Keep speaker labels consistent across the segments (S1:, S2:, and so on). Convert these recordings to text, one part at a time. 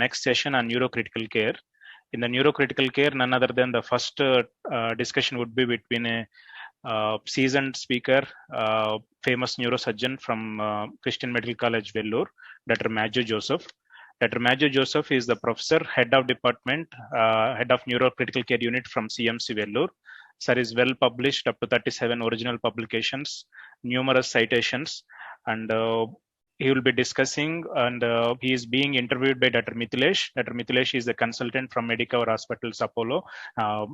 S1: next session on neurocritical care. In the neurocritical care, none other than the first discussion would be between a seasoned speaker, famous neurosurgeon from Christian Medical College, Vellore, Dr. Matthew Joseph. Dr. Matthew Joseph is the professor, head of department, head of neurocritical care unit from CMC Vellore. Sir is well published, up to 37 original publications, numerous citations, and he will be discussing, and he is being interviewed by Dr. Mithilesh. Dr. Mithilesh is a consultant from Medicover Hospitals Apollo,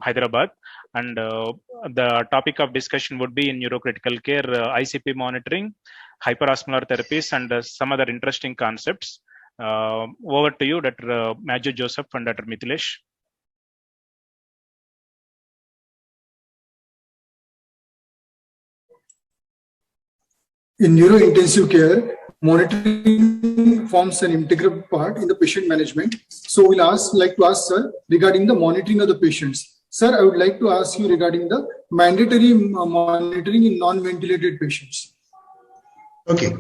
S1: Hyderabad. And the topic of discussion would be in neurocritical care, ICP monitoring, hyperosmolar therapies, and some other interesting concepts. Over to you, Dr. Matthew Joseph and Dr. Mithilesh.
S2: In neurointensive care, monitoring forms an integral part in the patient management. So we'll like to ask sir regarding the monitoring of the patients. Sir, I would like to ask you regarding the mandatory monitoring in non-ventilated patients.
S3: Okay,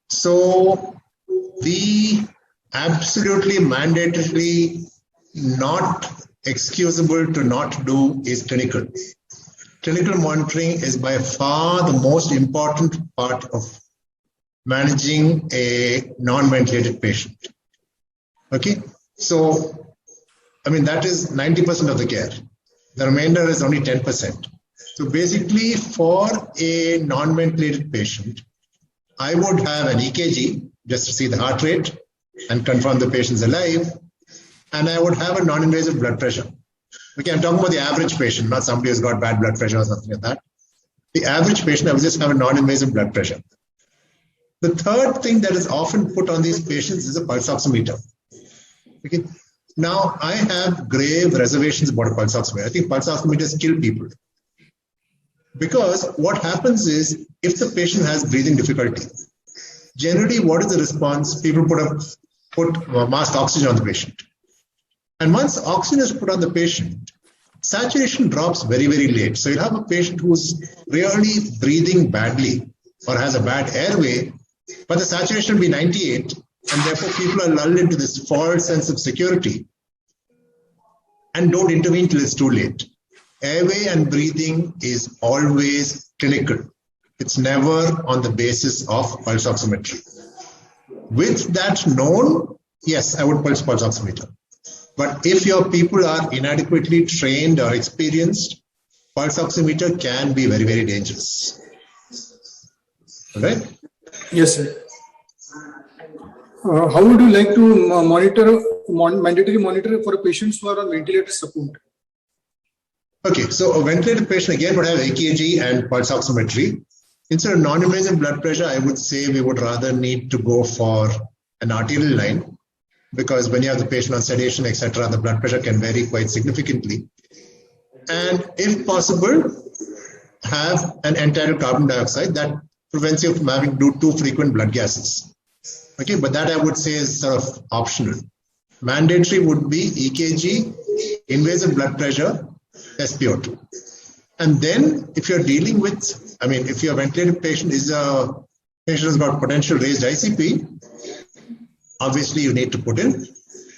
S3: so the absolutely mandatorily not excusable to not do is clinical. Clinical monitoring is by far the most important part of managing a non-ventilated patient. Okay, so I mean that is 90% of the care. The remainder is only 10%. So basically, for a non-ventilated patient, I would have an EKG just to see the heart rate and confirm the patient's alive, and I would have a non-invasive blood pressure. Okay, I'm talking about the average patient, not somebody who's got bad blood pressure or something like that. The average patient, I would just have a non-invasive blood pressure. The third thing that is often put on these patients is a pulse oximeter. Okay, now I have grave reservations about a pulse oximeter. I think pulse oximeters kill people. Because what happens is, if the patient has breathing difficulty, generally what is the response? People put masked oxygen on the patient. And once oxygen is put on the patient, saturation drops very, very late. So you'll have a patient who's really breathing badly or has a bad airway, but the saturation will be 98, and therefore people are lulled into this false sense of security and don't intervene till it's too late. Airway and breathing is always clinical. It's never on the basis of pulse oximetry. With that known, yes, I would pulse oximeter. But if your people are inadequately trained or experienced, pulse oximeter can be very, very dangerous. All right?
S2: Yes, sir. How would you like to mandatory monitor for patients who are on ventilator support?
S3: Okay, so a ventilated patient again would have EKG and pulse oximetry. Instead of non-invasive blood pressure, I would say we would rather need to go for an arterial line, because when you have the patient on sedation, etc., the blood pressure can vary quite significantly. And if possible, have an end-tidal carbon dioxide that prevents you from having to do too frequent blood gases. Okay, but that I would say is sort of optional. Mandatory would be EKG, invasive blood pressure, SpO2. And then if you're dealing with, I mean, if your ventilated patient is a patient who's got potential raised ICP, obviously you need to put in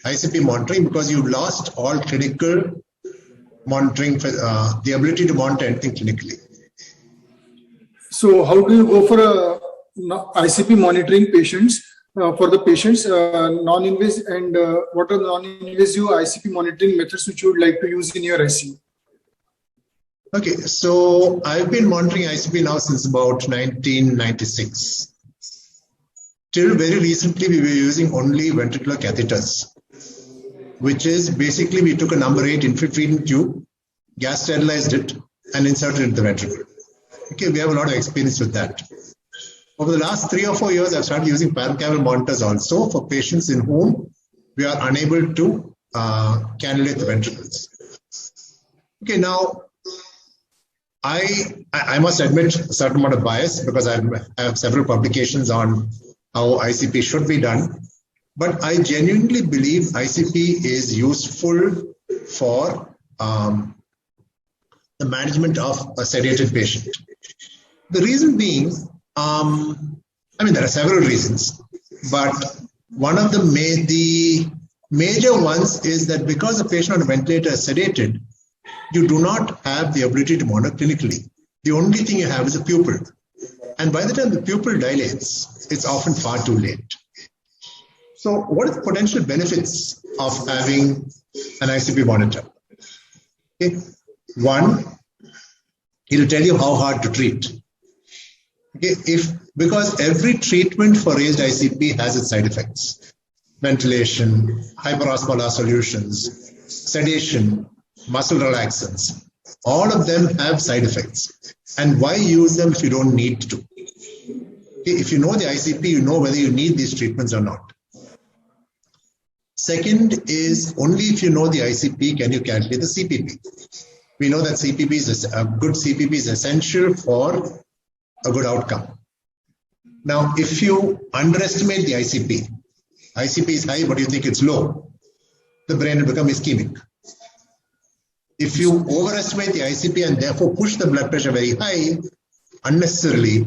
S3: ICP monitoring, because you lost all clinical monitoring, the ability to monitor anything clinically.
S2: So how do you go for ICP monitoring patients? For the patients, non-invasive, and what are the non-invasive ICP monitoring methods which you would like to use in your ICU?
S3: Okay, so I've been monitoring ICP now since about 1996. Till very recently, we were using only ventricular catheters, which is basically we took a number 8 infiltrating tube, gas sterilized it, and inserted it in the ventricle. Okay, we have a lot of experience with that. Over the last 3 or 4 years, I've started using parenchymal monitors also for patients in whom we are unable to cannulate the ventricles. Okay, now I must admit a certain amount of bias, because I have several publications on how ICP should be done. But I genuinely believe ICP is useful for the management of a sedated patient. The reason being, I mean, there are several reasons, but one of them may the Major ones is that because the patient on a ventilator is sedated, you do not have the ability to monitor clinically. The only thing you have is a pupil. And by the time the pupil dilates, it's often far too late. So what are the potential benefits of having an ICP monitor? Okay. One, it'll tell you how hard to treat. Okay. Because every treatment for raised ICP has its side effects. Ventilation, hyperosmolar solutions, sedation, muscle relaxants. All of them have side effects. And why use them if you don't need to? Okay. If you know the ICP, you know whether you need these treatments or not. Second is only if you know the ICP can you calculate the CPP. We know that a good CPP is essential for a good outcome. Now, if you underestimate the ICP is high, but you think it's low, the brain will become ischemic. If you overestimate the ICP and therefore push the blood pressure very high, unnecessarily,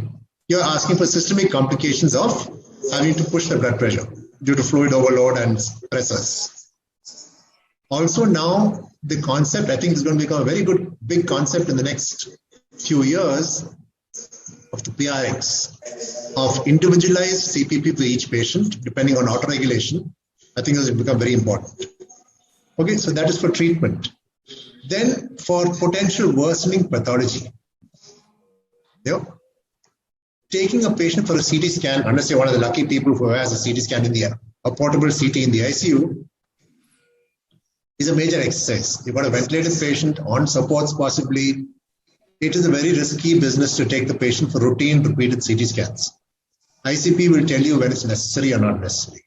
S3: you're asking for systemic complications of having to push the blood pressure due to fluid overload and pressors. Also now, the concept, I think is going to become a very good, big concept in the next few years of the PRX, of individualized CPP for each patient, depending on autoregulation. I think this will become very important. Okay, so that is for treatment. Then for potential worsening pathology. Taking a patient for a CT scan, unless you're one of the lucky people who has a CT scan in a portable CT in the ICU, is a major exercise. You've got a ventilated patient on supports possibly. It is a very risky business to take the patient for routine repeated CT scans. ICP will tell you when it's necessary or not necessary.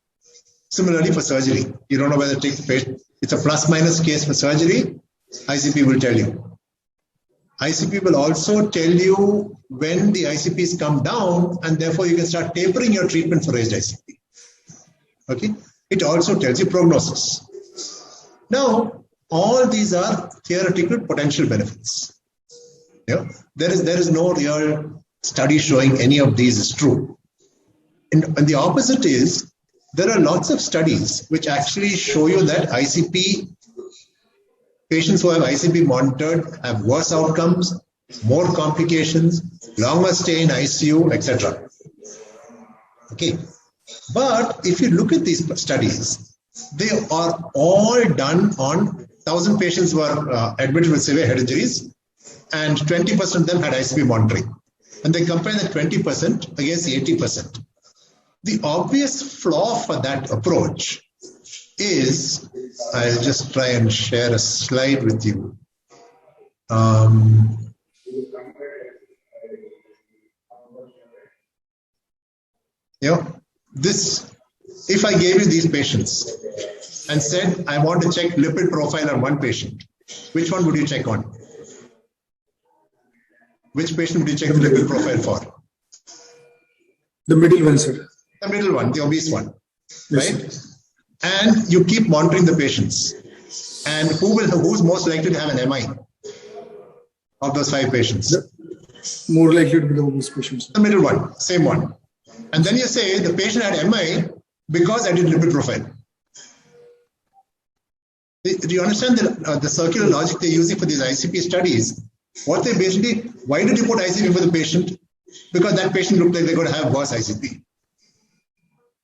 S3: Similarly for surgery, you don't know whether to take the patient. It's a plus minus case for surgery. ICP will tell you. ICP will also tell you when the ICPs come down, and therefore you can start tapering your treatment for raised ICP. Okay. It also tells you prognosis. Now, all these are theoretical potential benefits. There is no real study showing any of these is true. And the opposite is, there are lots of studies which actually show you that patients who have ICP monitored have worse outcomes, more complications, longer stay in ICU, etc. Okay. But if you look at these studies, they are all done on 1,000 patients who are admitted with severe head injuries, and 20% of them had ICP monitoring. And they compare the 20% against the 80%. The obvious flaw for that approach is, I'll just try and share a slide with you. If I gave you these patients and said, I want to check lipid profile on one patient, which one would you check on? Which patient would you check the lipid profile for?
S2: The middle one, sir.
S3: The middle one, the obese one,
S2: yes,
S3: right? Sir. And you keep monitoring the patients. And who's most likely to have an MI of those 5 patients?
S2: More likely to be the obese patients.
S3: The middle one, same one. And then you say the patient had MI because I did lipid profile. Do you understand the circular logic they're using for these ICP studies? What they basically, why did you put ICP for the patient? Because that patient looked like they're going to have worse ICP.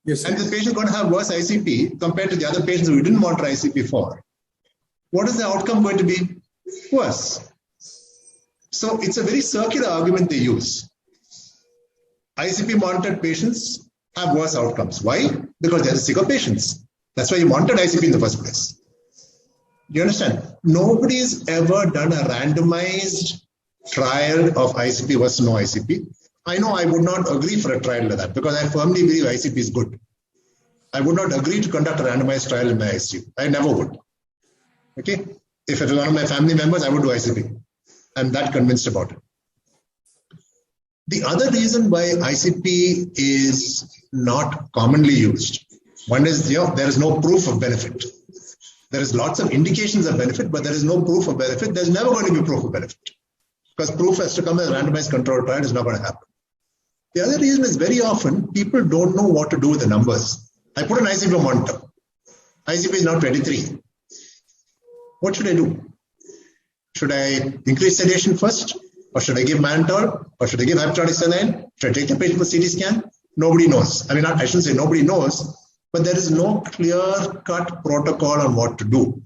S2: Yes, sir.
S3: And the patient is going to have worse ICP compared to the other patients who didn't monitor ICP for. What is the outcome going to be? Worse. So it's a very circular argument they use. ICP monitored patients have worse outcomes. Why? Because they're the sicker patients. That's why you monitored ICP in the first place. Do you understand? Nobody's ever done a randomized trial of ICP versus no ICP. I know I would not agree for a trial like that because I firmly believe ICP is good. I would not agree to conduct a randomized trial in my ICU. I never would. Okay? If it was one of my family members, I would do ICP. I'm that convinced about it. The other reason why ICP is not commonly used, one is there is no proof of benefit. There is lots of indications of benefit, but there is no proof of benefit. There's never going to be proof of benefit. Because proof has to come as a randomized controlled trial is not going to happen. The other reason is very often people don't know what to do with the numbers. I put an ICP monitor. ICP is now 23. What should I do? Should I increase sedation first? Or should I give mannitol? Or should I give hypotonic saline? Should I take the patient for CT scan? Nobody knows. I mean, I shouldn't say nobody knows, but there is no clear-cut protocol on what to do.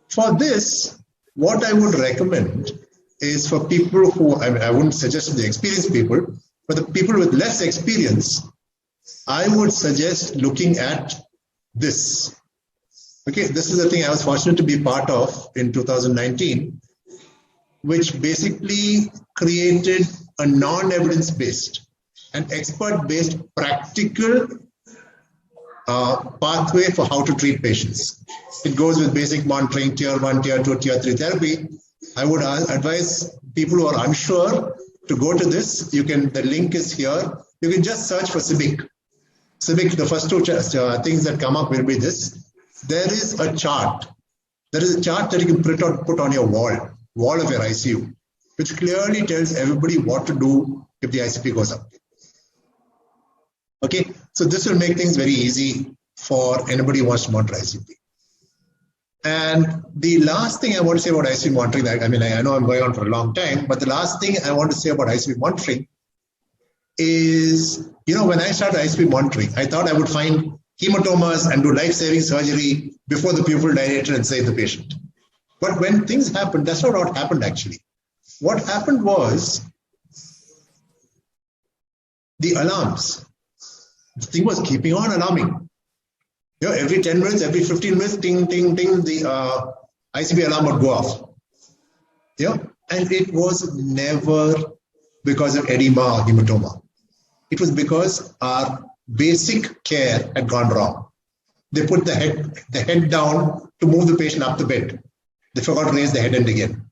S3: For this, what I would recommend is for people who, I wouldn't suggest the experienced people, but the people with less experience, I would suggest looking at this. Okay, this is the thing I was fortunate to be part of in 2019, which basically created a non-evidence-based and expert-based practical pathway for how to treat patients. It goes with basic monitoring, tier 1, tier 2, tier 3 therapy. I would advise people who are unsure to go to this. The link is here. You can just search for CIBIC. CIBIC, the first two things that come up will be this. There is a chart. There is a chart that you can print out, put on your wall of your ICU, which clearly tells everybody what to do if the ICP goes up. Okay, so this will make things very easy for anybody who wants to monitor ICP. And the last thing I want to say about ICP monitoring, I know I'm going on for a long time, but the last thing I want to say about ICP monitoring is, when I started ICP monitoring, I thought I would find hematomas and do life-saving surgery before the pupil dilated and save the patient. But when things happened, that's not what happened actually. What happened was the alarms. The thing was keeping on alarming. Every 10 minutes, every 15 minutes, ting, ting, ting, the ICP alarm would go off. And it was never because of edema or hematoma. It was because our basic care had gone wrong. They put the head down to move the patient up the bed. They forgot to raise the head end again.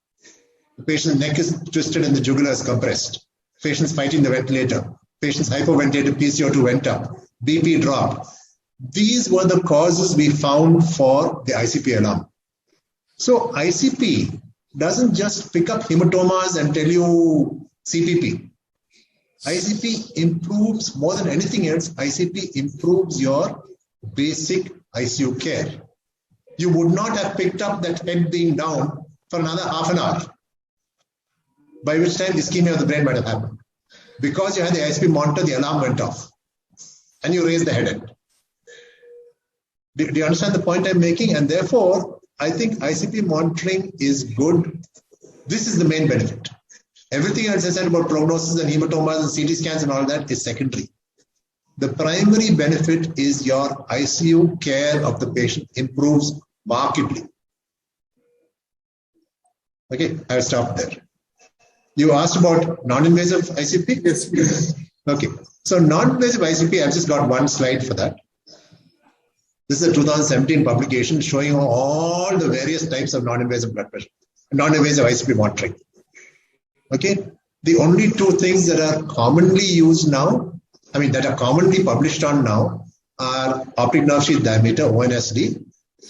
S3: The patient's neck is twisted and the jugular is compressed. Patient's fighting the ventilator. Patient's hypoventilated, PCO2 went up. BP dropped. These were the causes we found for the ICP alarm. So ICP doesn't just pick up hematomas and tell you CPP. ICP improves, more than anything else, ICP improves your basic ICU care. You would not have picked up that head being down for another half an hour, by which time ischemia of the brain might have happened. Because you had the ICP monitor, the alarm went off and you raised the head end. Do you understand the point I'm making? And therefore, I think ICP monitoring is good. This is the main benefit. Everything else I said about prognosis and hematomas and CT scans and all that is secondary. The primary benefit is your ICU care of the patient improves markedly. Okay, I'll stop there. You asked about non-invasive ICP?
S2: Yes.
S3: Okay, so non-invasive ICP, I've just got one slide for that. This is a 2017 publication showing all the various types of non-invasive blood pressure, non-invasive ICP monitoring. Okay, the only two things that are commonly used now, that are commonly published on now, are optic nerve sheath diameter, ONSD,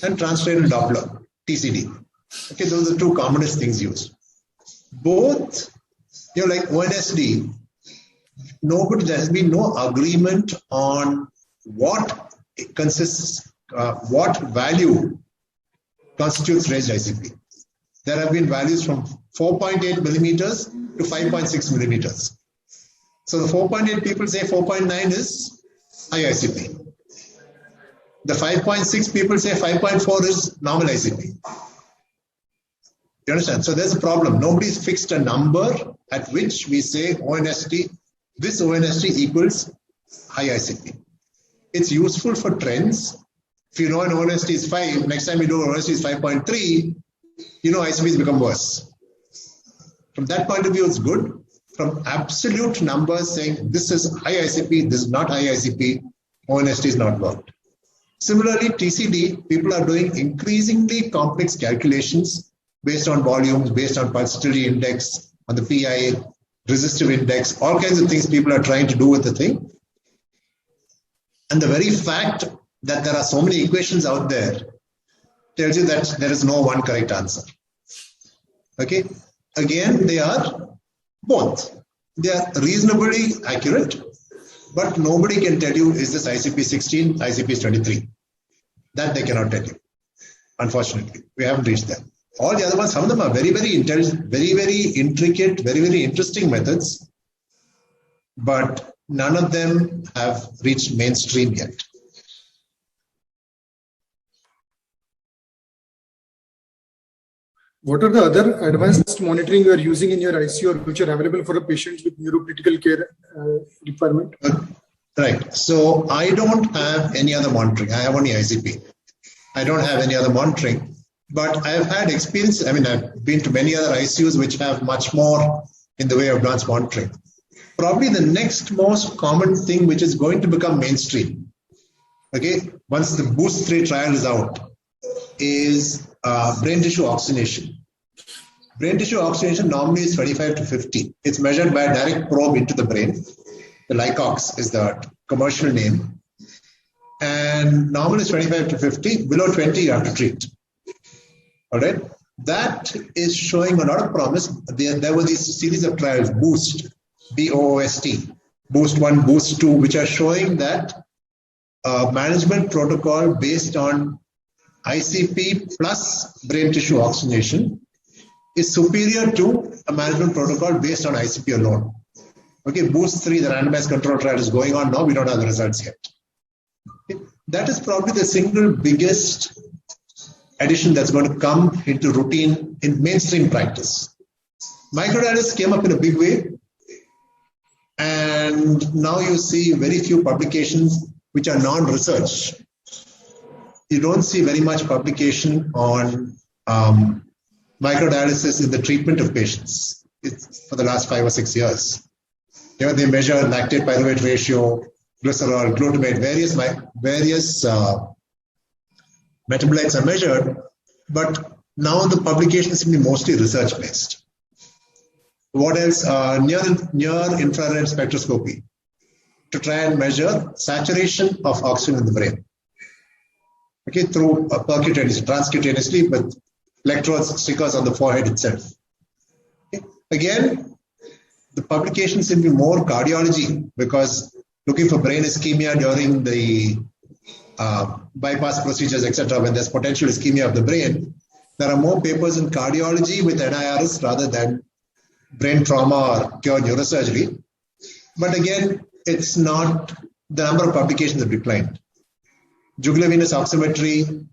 S3: and transcranial Doppler, TCD. Okay, those are the two commonest things used. Both, like ONSD, there has been no agreement on what it consists, what value constitutes raised ICP. There have been values from 4.8 millimeters to 5.6 millimeters. So the 4.8 people say 4.9 is high ICP. The 5.6 people say 5.4 is normal ICP. You understand? So there's a problem. Nobody's fixed a number at which we say ONSD, this ONSD equals high ICP. It's useful for trends. If you know an ONSD is 5, next time you do ONSD is 5.3, ICPs become worse. From that point of view, it's good. From absolute numbers saying this is high ICP, this is not high ICP, ONSD is not worked. Similarly, TCD, people are doing increasingly complex calculations based on volumes, based on pulsatility index, on the PI, resistive index, all kinds of things people are trying to do with the thing. And the very fact that there are so many equations out there tells you that there is no one correct answer. Okay. Again, they are both. They are reasonably accurate, but nobody can tell you is this ICP 16, ICP is 23. That they cannot tell you. Unfortunately, we haven't reached that. All the other ones, some of them are very, very intelligent, very, very intricate, very, very interesting methods, but none of them have reached mainstream yet.
S2: What are the other advanced monitoring you are using in your ICU or which are available for the patients with neurocritical care requirement?
S3: Right. So I don't have any other monitoring. I have only ICP. I don't have any other monitoring, but I've had experience. I mean, I've been to many other ICUs which have much more in the way of advanced monitoring. Probably the next most common thing which is going to become mainstream, okay, once the BOOST 3 trial is out, is brain tissue oxygenation. Brain tissue oxygenation normally is 25 to 50. It's measured by a direct probe into the brain. The Lycox is the commercial name. And normally it's 25 to 50. Below 20, you have to treat. All right. That is showing a lot of promise. There were these series of trials, BOOST, B-O-O-S-T, BOOST 1, BOOST 2, which are showing that a management protocol based on ICP plus brain tissue oxygenation is superior to a management protocol based on ICP alone. Okay, BOOST 3, the randomized control trial is going on now. We don't have the results yet. Okay. That is probably the single biggest addition that's going to come into routine in mainstream practice. Microdialysis came up in a big way. And now you see very few publications which are non-research. You don't see very much publication on microdialysis in the treatment of patients. It's for the last 5 or 6 years. You know, they measure lactate pyruvate ratio, glycerol, glutamate, various metabolites are measured, but now the publications seem to be mostly research-based. What else? Near infrared spectroscopy to try and measure saturation of oxygen in the brain. Okay, through percutaneously, transcutaneously, with electrodes, stickers on the forehead itself. Okay. Again, the publications seem to be more cardiology because looking for brain ischemia during the bypass procedures, etc., when there's potential ischemia of the brain, there are more papers in cardiology with NIRS rather than brain trauma or pure neurosurgery. But again, it's not, the number of publications have declined. Jugular venous oximetry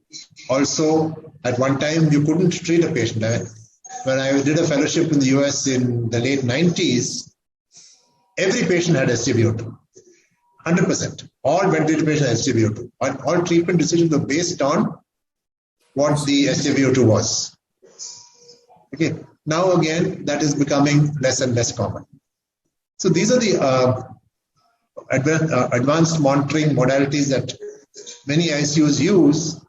S3: also, at one time, you couldn't treat a patient. When I did a fellowship in the US in the late 90s, every patient had SGVO2, 100%. All ventilated patients had SGVO2. All treatment decisions were based on what the SGVO2 was. Okay. Now again, that is becoming less and less common. So these are the advanced monitoring modalities that many ICUs use.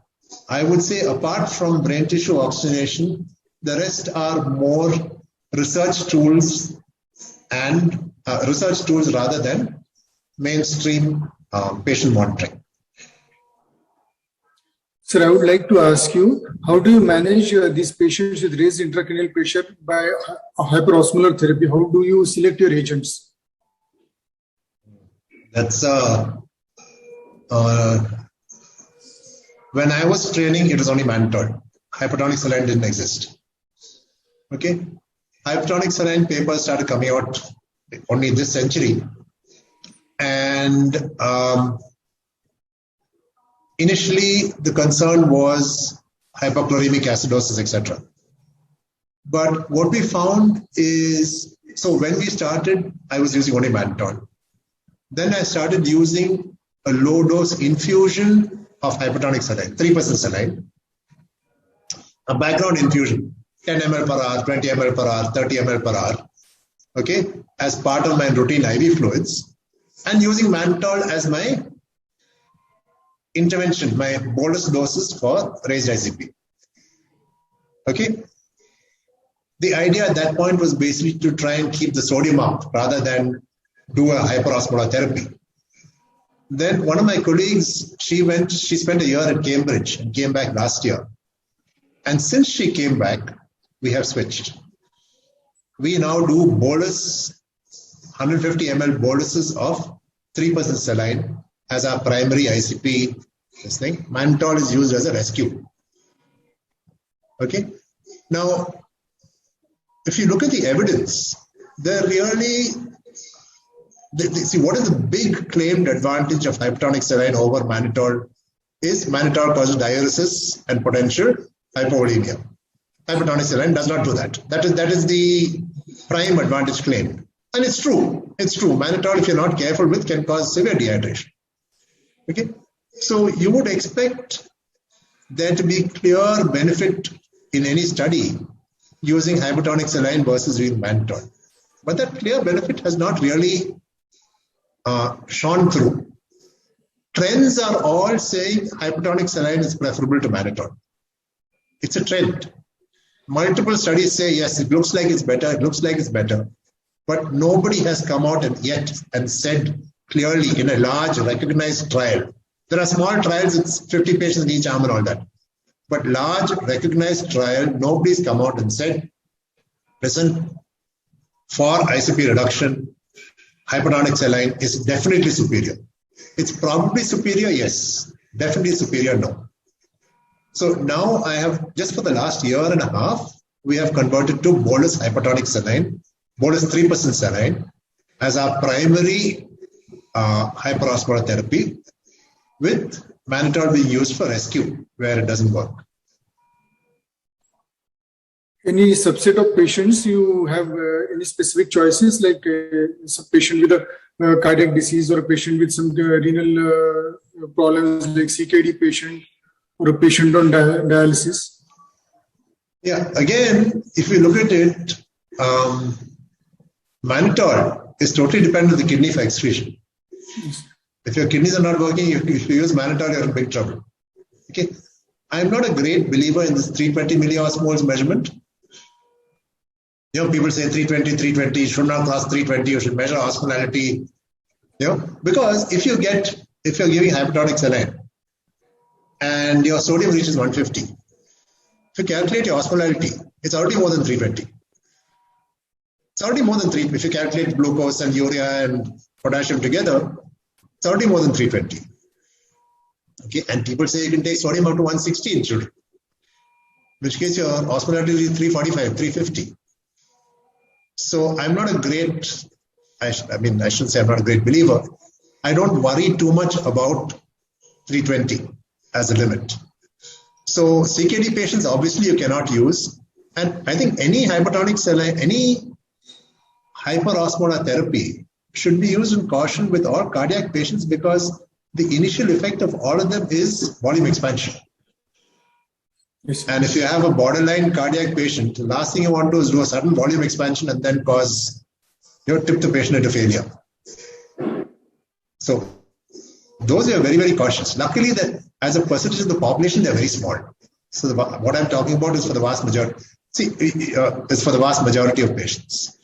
S3: I would say apart from brain tissue oxygenation, the rest are more research tools and research tools rather than mainstream patient monitoring.
S2: Sir, I would like to ask you, how do you manage these patients with raised intracranial pressure by hyperosmolar therapy? How do you select your agents?
S3: That's when I was training, it was only mannitol. Hypertonic saline didn't exist. Okay, hypertonic saline papers started coming out only this century, and initially the concern was hypochloremic acidosis, etc. But what we found is, so when we started, I was using only mannitol. Then I started using a low dose infusion of hypertonic saline, 3% saline, a background infusion, 10 ml per hour, 20 ml per hour, 30 ml per hour, okay, as part of my routine IV fluids, and using mannitol as my intervention, my bolus doses for raised ICP. Okay. The idea at that point was basically to try and keep the sodium up rather than do a hyperosmolar therapy. Then one of my colleagues, she spent a year at Cambridge and came back last year. And since she came back, we have switched. We now do bolus, 150 ml boluses of 3% saline as our primary ICP this thing. Mannitol is used as a rescue. Okay. Now, if you look at the evidence, they're really, see what is the big claimed advantage of hypertonic saline over mannitol is mannitol causes diuresis and potential hypovolemia. Hypertonic saline does not do that. That is the prime advantage claimed. And it's true. It's true. Mannitol, if you're not careful with, can cause severe dehydration. Okay. So you would expect there to be clear benefit in any study using hypertonic saline versus using mannitol. But that clear benefit has not really shone through. Trends are all saying hypertonic saline is preferable to mannitol. It's a trend. Multiple studies say, yes, it looks like it's better, it looks like it's better. But nobody has come out and said clearly in a large recognized trial. There are small trials, it's 50 patients in each arm and all that. But large recognized trial, nobody's come out and said, listen, for ICP reduction, hypertonic saline is definitely superior. It's probably superior, yes. Definitely superior, no. So now I have, just for the last year and a half, we have converted to bolus hypertonic saline, bolus 3% saline as our primary hyperosmolar therapy, with mannitol being used for rescue where it doesn't work.
S2: Any subset of patients you have any specific choices, like a patient with a cardiac disease or a patient with some renal problems like CKD patient or a patient on dialysis?
S3: Yeah, again, if you look at it, mannitol is totally dependent on the kidney for excretion.
S2: Yes.
S3: If your kidneys are not working, if you use mannitol, you're in big trouble. Okay, I'm not a great believer in this 320 milliosmoles measurement. You know, people say 320, you should not cross 320, you should measure osmolality. You know, because if you're giving hypertonic saline and your sodium reaches 150, if you calculate your osmolality, it's already more than 320. It's already more than 3. If you calculate glucose and urea and potassium together, it's already more than 320. Okay, and people say you can take sodium up to 160 in children, in which case your osmolality is 345, 350. So I'm not a great, I shouldn't say I'm not a great believer. I don't worry too much about 320 as a limit. So CKD patients, obviously you cannot use. And I think any hypertonic saline, any hyperosmolar therapy should be used in caution with all cardiac patients, because the initial effect of all of them is volume expansion.
S2: Yes.
S3: And if you have a borderline cardiac patient, the last thing you want to do is do a sudden volume expansion and then tip the patient into failure. So those are very, very cautious. Luckily, that as a percentage of the population, they're very small. So what I'm talking about is for the vast majority. It's for the vast majority of patients.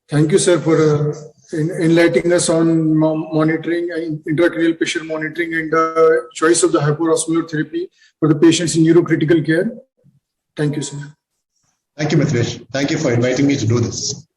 S2: Thank you, sir, for enlightening us on monitoring and intracranial pressure monitoring and choice of the hyperosmolar therapy for the patients in neurocritical care. Thank you, sir.
S3: Thank you, Mithresh. Thank you for inviting me to do this.